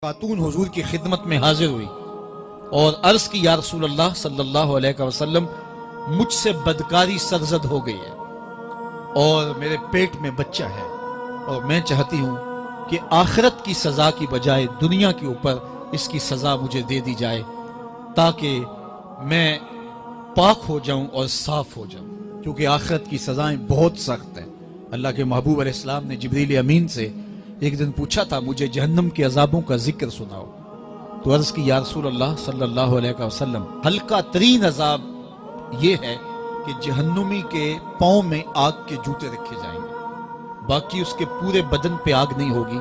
خاتون حضور کی خدمت میں حاضر ہوئی اور عرض کی یا رسول اللہ صلی اللہ علیہ وسلم مجھ سے بدکاری سرزد ہو گئی ہے اور میرے پیٹ میں بچہ ہے اور میں چاہتی ہوں کہ آخرت کی سزا کی بجائے دنیا کے اوپر اس کی سزا مجھے دے دی جائے تاکہ میں پاک ہو جاؤں اور صاف ہو جاؤں، کیونکہ آخرت کی سزائیں بہت سخت ہیں۔ اللہ کے محبوب علیہ السلام نے جبریل امین سے ایک دن پوچھا تھا مجھے جہنم کے عذابوں کا ذکر سناؤ، تو عرض کی یا رسول اللہ صلی اللہ علیہ وسلم ہلکا ترین عذاب یہ ہے کہ جہنمی کے پاؤں میں آگ کے جوتے رکھے جائیں گے، باقی اس کے پورے بدن پہ آگ نہیں ہوگی،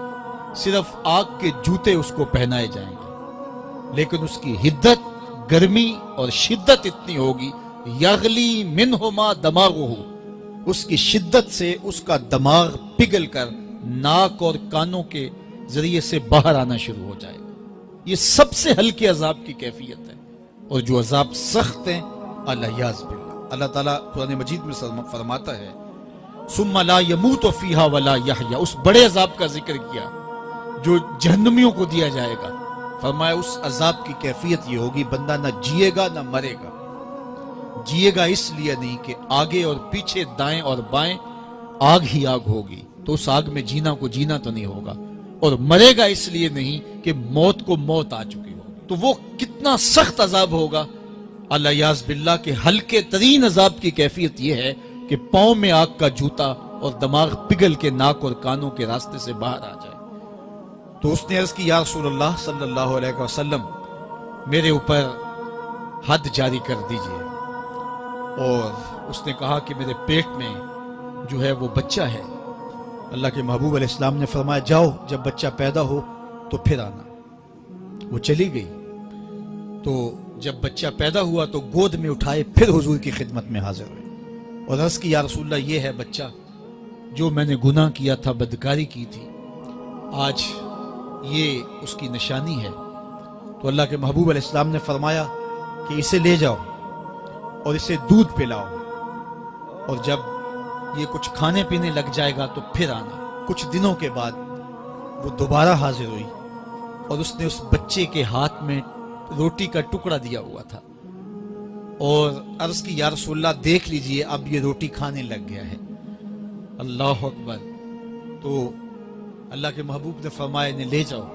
صرف آگ کے جوتے اس کو پہنائے جائیں گے، لیکن اس کی حدت، گرمی اور شدت اتنی ہوگی یغلی منہما دماغہ، اس کی شدت سے اس کا دماغ پگھل کر ناک اور کانوں کے ذریعے سے باہر آنا شروع ہو جائے گا۔ یہ سب سے ہلکے عذاب کی کیفیت ہے، اور جو عذاب سخت ہیں الیاذ باللہ، اللہ تعالیٰ قرآن مجید میں فرماتا ہے ثم لا يموت فیہا ولا یحیا، اس بڑے عذاب کا ذکر کیا جو جہنمیوں کو دیا جائے گا، فرمایا اس عذاب کی کیفیت یہ ہوگی بندہ نہ جیے گا نہ مرے گا۔ جیے گا اس لیے نہیں کہ آگے اور پیچھے دائیں اور بائیں آگ ہی آگ ہوگی، تو اس آگ میں جینا کو جینا تو نہیں ہوگا، اور مرے گا اس لیے نہیں کہ موت کو موت آ چکی ہوگی۔ تو وہ کتنا سخت عذاب ہوگا الیاذ باللہ کہ ہلکے ترین عذاب کی کیفیت یہ ہے کہ پاؤں میں آگ کا جوتا اور دماغ پگھل کے ناک اور کانوں کے راستے سے باہر آ جائے۔ تو اس نے عرض کی یا رسول اللہ صلی اللہ علیہ وسلم میرے اوپر حد جاری کر دیجئے، اور اس نے کہا کہ میرے پیٹ میں جو ہے وہ بچہ ہے۔ اللہ کے محبوب علیہ السلام نے فرمایا جاؤ جب بچہ پیدا ہو تو پھر آنا۔ وہ چلی گئی، تو جب بچہ پیدا ہوا تو گود میں اٹھائے پھر حضور کی خدمت میں حاضر ہوئے اور عرض کی یا رسول اللہ یہ ہے بچہ جو میں نے گناہ کیا تھا، بدکاری کی تھی، آج یہ اس کی نشانی ہے۔ تو اللہ کے محبوب علیہ السلام نے فرمایا کہ اسے لے جاؤ اور اسے دودھ پلاؤ، اور جب یہ کچھ کھانے پینے لگ جائے گا تو پھر آنا۔ کچھ دنوں کے بعد وہ دوبارہ حاضر ہوئی اور اس نے اس بچے کے ہاتھ میں روٹی کا ٹکڑا دیا ہوا تھا اور عرض کی یا رسول اللہ دیکھ لیجئے اب یہ روٹی کھانے لگ گیا ہے۔ اللہ اکبر۔ تو اللہ کے محبوب نے فرمایا انہیں لے جاؤ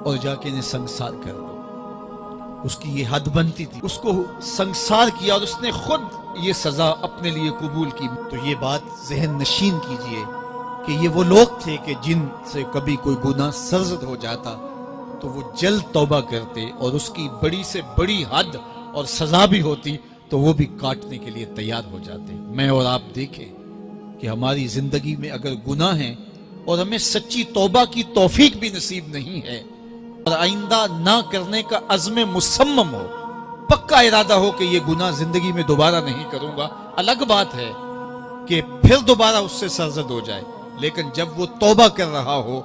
اور جا کے انہیں سنگسار کر دو۔ اس کی یہ حد بنتی تھی، اس کو سنگسار کیا اور اس نے خود یہ سزا اپنے لیے قبول کی۔ تو یہ بات ذہن نشین کیجئے کہ یہ وہ لوگ تھے کہ جن سے کبھی کوئی گناہ سرزد ہو جاتا تو وہ جلد توبہ کرتے، اور اس کی بڑی سے بڑی حد اور سزا بھی ہوتی تو وہ بھی کاٹنے کے لیے تیار ہو جاتے۔ میں اور آپ دیکھیں کہ ہماری زندگی میں اگر گناہ ہیں اور ہمیں سچی توبہ کی توفیق بھی نصیب نہیں ہے اور آئندہ نہ کرنے کا عزم مصمم ہو، پکا ارادہ ہو کہ یہ گناہ زندگی میں دوبارہ نہیں کروں گا، الگ بات ہے کہ پھر دوبارہ اس سے سرزد ہو جائے، لیکن جب وہ توبہ کر رہا ہو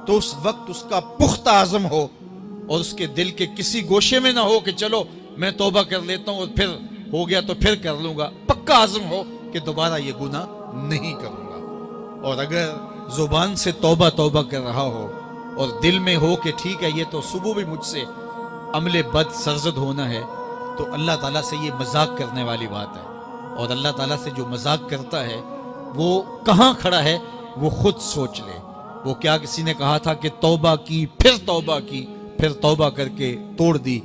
تو اس وقت اس کا پختہ عزم ہو اور اس کے دل کے کسی گوشے میں نہ ہو کہ چلو میں توبہ کر لیتا ہوں اور پھر ہو گیا تو پھر کر لوں گا، پکا عزم ہو کہ دوبارہ یہ گناہ نہیں کروں گا۔ اور اگر زبان سے توبہ توبہ کر رہا ہو اور دل میں ہو کہ ٹھیک ہے یہ تو صبح بھی مجھ سے عمل بد سرزد ہونا ہے، تو اللہ تعالیٰ سے یہ مذاق کرنے والی بات ہے، اور اللہ تعالیٰ سے جو مذاق کرتا ہے وہ کہاں کھڑا ہے وہ خود سوچ لے۔ وہ کیا کسی نے کہا تھا کہ توبہ کی پھر توبہ کی پھر توبہ کر کے توڑ دی،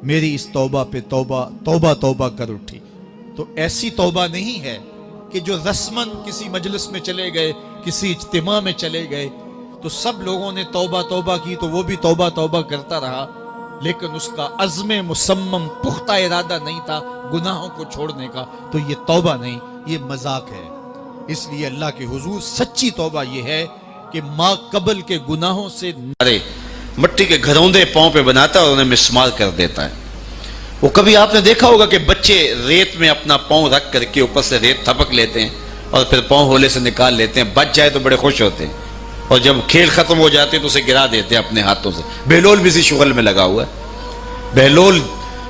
میری اس توبہ پہ توبہ توبہ توبہ کر اٹھی۔ تو ایسی توبہ نہیں ہے کہ جو رسماً کسی مجلس میں چلے گئے، کسی اجتماع میں چلے گئے تو سب لوگوں نے توبہ توبہ کی تو وہ بھی توبہ توبہ کرتا رہا، لیکن اس کا عزم مصمم پختہ ارادہ نہیں تھا گناہوں کو چھوڑنے کا، تو یہ توبہ نہیں، یہ مذاق ہے۔ اس لیے اللہ کے حضور سچی توبہ یہ ہے کہ ماں قبل کے گناہوں سے مٹی کے گھروندے پاؤں پہ بناتا ہے اور انہیں مسمار کر دیتا ہے۔ وہ کبھی آپ نے دیکھا ہوگا کہ بچے ریت میں اپنا پاؤں رکھ کر کے اوپر سے ریت تھپک لیتے ہیں اور پھر پاؤں ہولے سے نکال لیتے ہیں، بچ جائے تو بڑے خوش ہوتے ہیں، اور جب کھیل ختم ہو جاتے ہیں تو اسے گرا دیتے ہیں اپنے ہاتھوں سے۔ بہلول بھی اسی شغل میں لگا ہوا ہے، بہلول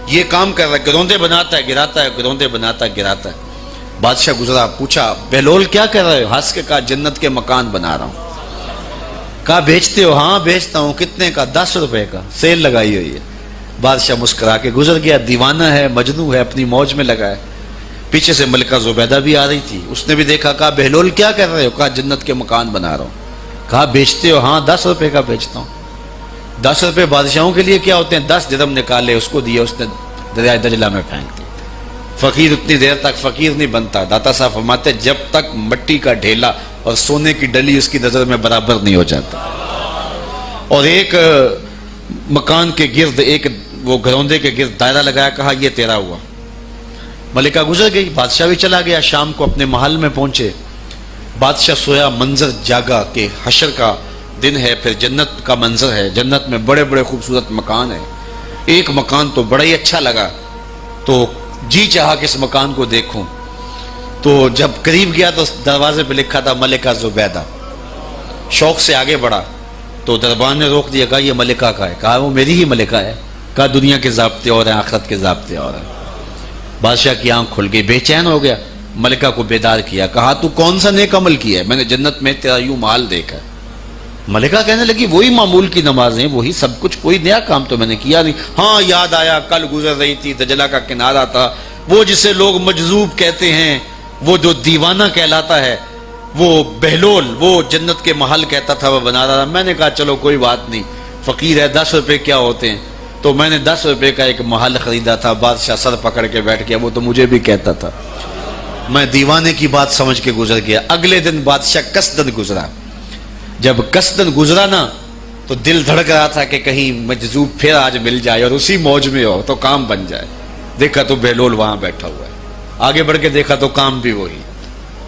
یہ کام کر رہا ہے، گروندے بناتا ہے گراتا ہے، گروندے بناتا ہے گراتا ہے۔ بادشاہ گزرا، پوچھا بہلول کیا کر رہے ہو؟ ہنس کے کہا جنت کے مکان بنا رہا ہوں۔ کہا بیچتے ہو؟ ہاں بیچتا ہوں. کتنے کا؟ 10 روپے کا, سیل لگائی ہوئی ہے. بادشاہ مسکرا کے گزر گیا. دیوانہ ہے, مجنوں ہے, اپنی موج میں لگا ہے. پیچھے سے ملکہ زبیدہ بھی آ رہی تھی, اس نے بھی دیکھا. کہا بہلول کیا کر رہے ہو؟ کہا جنت کے مکان بنا رہا ہوں. کہا بیچتے ہو؟ ہاں 10 روپے کا بیچتا ہوں. 10 روپے بادشاہوں کے لیے کیا ہوتے ہیں؟ 10 درہم نکالے, اس کو دیا, اس نے دریائے دجلہ میں پھینک دیا. فقیر اتنی دیر تک فقیر نہیں بنتا. داتا صاحب فرماتے جب تک مٹی کا ڈھیلا اور سونے کی ڈلی اس کی نظر میں برابر نہیں ہو جاتا. اور ایک مکان کے گرد, ایک وہ گھروندے کے گرد دائرہ لگایا. کہا یہ تیرا ہوا. ملکہ گزر گئی, بادشاہ بھی چلا گیا. شام کو اپنے محل میں پہنچے. بادشاہ سویا, منظر جاگا کہ حشر کا دن ہے, پھر جنت کا منظر ہے. جنت میں بڑے بڑے خوبصورت مکان ہیں. ایک مکان تو بڑا ہی اچھا لگا, تو جی چاہا کہ اس مکان کو دیکھوں. تو جب قریب گیا تو دروازے پہ لکھا تھا ملکہ زبیدہ. شوق سے آگے بڑھا تو دربان نے روک دیا. کہا یہ ملکہ کا ہے. کہا وہ میری ہی ملکہ ہے. کہا دنیا کے ضابطے اور ہیں, آخرت کے ضابطے اور ہیں. بادشاہ کی آنکھ کھل گئی, بے چین ہو گیا. ملکہ کو بیدار کیا. کہا تو کون سا نیک عمل کیا ہے؟ میں نے جنت میں تیرا یوں محل دیکھا. ملکہ کہنے لگی وہی معمول کی نمازیں, وہی سب کچھ, کوئی نیا کام تو میں نے کیا نہیں. ہاں یاد آیا, کل گزر رہی تھی, دجلہ کا کنارہ تھا, وہ جسے لوگ مجذوب کہتے ہیں, وہ جو دیوانہ کہلاتا ہے, وہ بہلول, وہ جنت کے محل کہتا تھا, وہ بنا رہا تھا. میں نے کہا چلو کوئی بات نہیں, فقیر ہے, 10 روپے کیا ہوتے ہیں. تو میں نے 10 روپے کا ایک محل خریدا تھا. بادشاہ سر پکڑ کے بیٹھ گیا, وہ تو مجھے بھی کہتا تھا. میں دیوانے کی بات سمجھ کے گزر گیا. اگلے دن بادشاہ قصدن گزرا. جب قصدن گزرا نا تو دل دھڑک رہا تھا کہ کہیں مجذوب پھر آج مل جائے اور اسی موج میں ہو تو کام بن جائے. دیکھا تو بہلول وہاں بیٹھا ہوا ہے. آگے بڑھ کے دیکھا تو کام بھی وہی.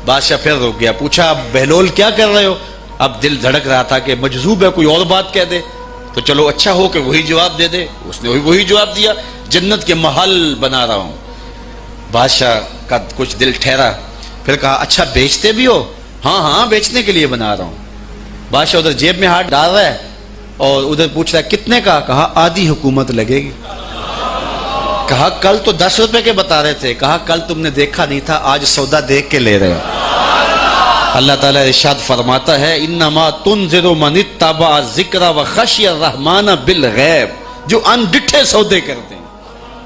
بادشاہ پھر رک گیا, پوچھا اب بہلول کیا کر رہے ہو؟ اب دل دھڑک رہا تھا کہ مجذوب ہے, کوئی اور بات کہہ دے تو چلو اچھا ہو کہ وہی جواب دے دے. اس نے وہی جواب دیا, جنت کے محل بنا رہا ہوں. بادشاہ کا کچھ دل ٹھہرا, پھر کہا اچھا بیچتے بھی ہو؟ ہاں ہاں بیچنے کے لیے بنا رہا ہوں. بادشاہ ادھر جیب میں ہاتھ ڈال رہا ہے اور ادھر پوچھ رہا ہے کتنے کا؟ کہا آدھی حکومت لگے گی. کہا کل تو 10 روپے کے بتا رہے تھے. کہا کل تم نے دیکھا نہیں تھا, آج سودا دیکھ کے لے رہے ہو. اللہ تعالیٰ ارشاد فرماتا ہے انما تنذر من اتبع الذکر وخشی الرحمن بالغیب, جو ان ڈٹھے سودے کرتے ہیں,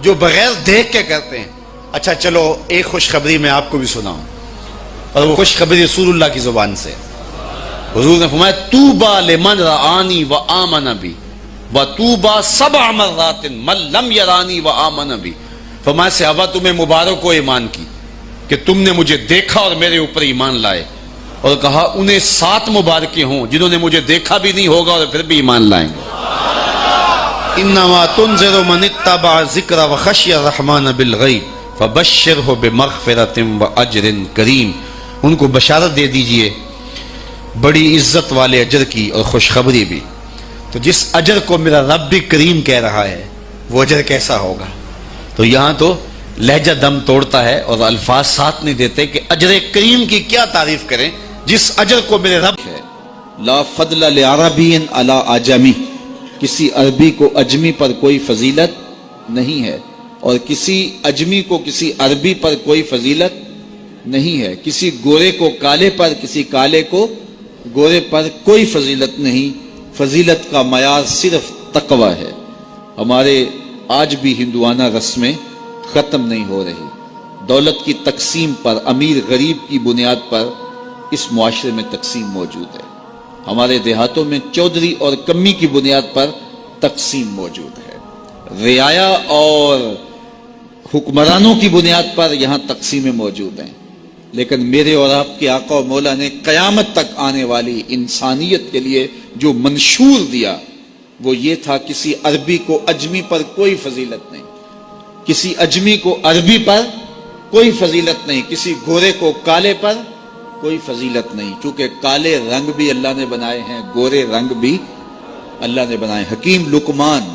جو بغیر دیکھ کے کرتے ہیں. اچھا چلو ایک خوشخبری میں آپ کو بھی سناؤں, اور وہ خوشخبری رسول اللہ کی زبان سے. حضور نے فرمایا طوبی لمن رآنی وآمن بی وطوبی 7 مرات من لم یرانی وآمن بی. فرمایا صحابہ تمہیں مبارک ہو ایمان کی کہ تم نے مجھے دیکھا اور میرے اوپر ایمان لائے. اور کہا انہیں 7 مبارکیں ہوں جنہوں نے مجھے دیکھا بھی نہیں ہوگا اور پھر بھی ایمان لائیں گے. انما تنذر من اتبع الذکر وخشی الرحمن بالغیب فبشرہ بمغفرۃ واجر کریم. ان کو بشارت دے دیجئے بڑی عزت والے اجر کی اور خوشخبری بھی. تو جس اجر کو میرا رب بھی کریم کہہ رہا ہے وہ اجر کیسا ہوگا. تو یہاں تو لہجہ دم توڑتا ہے اور الفاظ ساتھ نہیں دیتے کہ اجر کریم کی کیا تعریف کریں جس اجر کو میرے رب ہے. لا فضل لعربی علی اعجمی, کسی عربی کو اجمی پر کوئی فضیلت نہیں ہے, اور کسی اجمی کو کسی عربی پر کوئی فضیلت نہیں ہے. کسی گورے کو کالے پر, کسی کالے کو گورے پر کوئی فضیلت نہیں. فضیلت کا معیار صرف تقوی ہے. ہمارے آج بھی ہندوانہ رسمیں ختم نہیں ہو رہی. دولت کی تقسیم پر, امیر غریب کی بنیاد پر اس معاشرے میں تقسیم موجود ہے. ہمارے دیہاتوں میں چودھری اور کمی کی بنیاد پر تقسیم موجود ہے. رعایا اور حکمرانوں کی بنیاد پر یہاں تقسیمیں موجود ہیں. لیکن میرے اور آپ کے آقا و مولا نے قیامت تک آنے والی انسانیت کے لیے جو منشور دیا وہ یہ تھا کسی عربی کو اجمی پر کوئی فضیلت نہیں, کسی اجمی کو عربی پر کوئی فضیلت نہیں, کسی گورے کو کالے پر کوئی فضیلت نہیں. چونکہ کالے رنگ بھی اللہ نے بنائے ہیں, گورے رنگ بھی اللہ نے بنائے. حکیم لقمان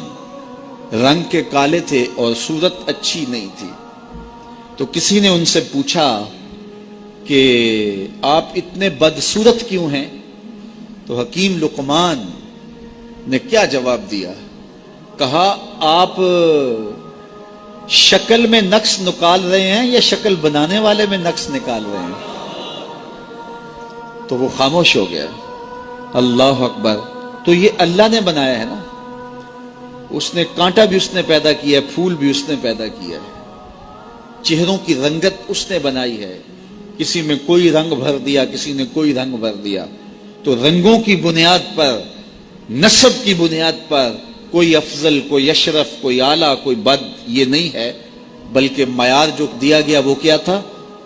رنگ کے کالے تھے اور صورت اچھی نہیں تھی. تو کسی نے ان سے پوچھا کہ آپ اتنے بدصورت کیوں ہیں؟ تو حکیم لقمان نے کیا جواب دیا؟ کہا آپ شکل میں نقص نکال رہے ہیں یا شکل بنانے والے میں نقص نکال رہے ہیں؟ تو وہ خاموش ہو گیا. اللہ اکبر. تو یہ اللہ نے بنایا ہے نا, اس نے کانٹا بھی اس نے پیدا کیا ہے, پھول بھی اس نے پیدا کیا ہے, چہروں کی رنگت اس نے بنائی ہے, کسی میں کوئی رنگ بھر دیا, کسی نے کوئی رنگ بھر دیا. تو رنگوں کی بنیاد پر, نسب کی بنیاد پر کوئی افضل, کوئی اشرف, کوئی اعلیٰ, کوئی بد, یہ نہیں ہے, بلکہ معیار جو دیا گیا وہ کیا تھا؟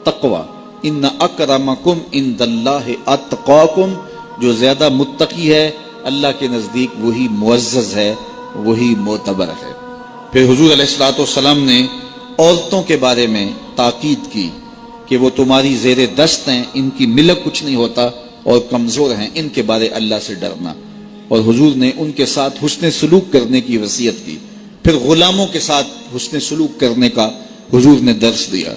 تقوی. ان اکرمکم عند اللہ اتقاکم, جو زیادہ متقی ہے اللہ کے نزدیک وہی معزز ہے, وہی معتبر ہے. پھر حضور علیہ الصلوۃ والسلام نے عورتوں کے بارے میں تاکید کی کہ وہ تمہاری زیر دست ہیں, ان کی ملک کچھ نہیں ہوتا اور کمزور ہیں, ان کے بارے اللہ سے ڈرنا. اور حضور نے ان کے ساتھ حسن سلوک کرنے کی وصیت کی. پھر غلاموں کے ساتھ حسن سلوک کرنے کا حضور نے درس دیا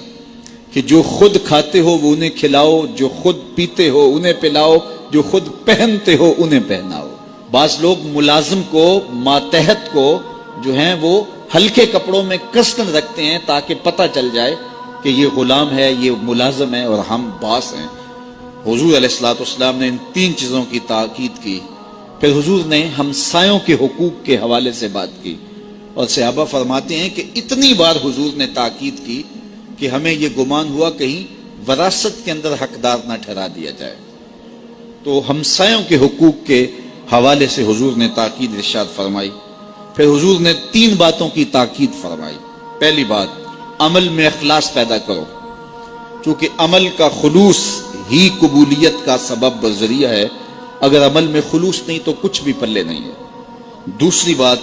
کہ جو خود کھاتے ہو وہ انہیں کھلاؤ, جو خود پیتے ہو انہیں پلاؤ, جو خود پہنتے ہو انہیں پہناؤ. بعض لوگ ملازم کو, ماتحت کو جو ہیں وہ ہلکے کپڑوں میں کسن رکھتے ہیں تاکہ پتہ چل جائے کہ یہ غلام ہے, یہ ملازم ہے اور ہم باس ہیں. حضور علیہ الصلوۃ والسلام نے ان 3 چیزوں کی تاکید کی. پھر حضور نے ہمسایوں کے حقوق کے حوالے سے بات کی, اور صحابہ فرماتے ہیں کہ اتنی بار حضور نے تاکید کی کہ ہمیں یہ گمان ہوا کہیں وراثت کے اندر حقدار نہ ٹھہرا دیا جائے. تو ہمسایوں کے حقوق کے حوالے سے حضور نے تاکید ارشاد فرمائی. پھر حضور نے 3 باتوں کی تاکید فرمائی. پہلی بات, عمل میں اخلاص پیدا کرو, چونکہ عمل کا خلوص ہی قبولیت کا سبب و ذریعہ ہے. اگر عمل میں خلوص نہیں تو کچھ بھی پلے نہیں ہے. دوسری بات,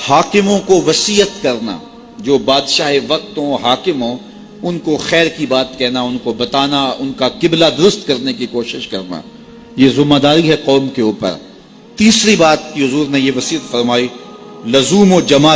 حاکموں کو وصیت کرنا, جو بادشاہ وقت ہوں, حاکم ہوں, ان کو خیر کی بات کہنا, ان کو بتانا, ان کا قبلہ درست کرنے کی کوشش کرنا, یہ ذمہ داری ہے قوم کے اوپر. تیسری بات کی حضور نے یہ وصیت فرمائی, لزوم و جماعت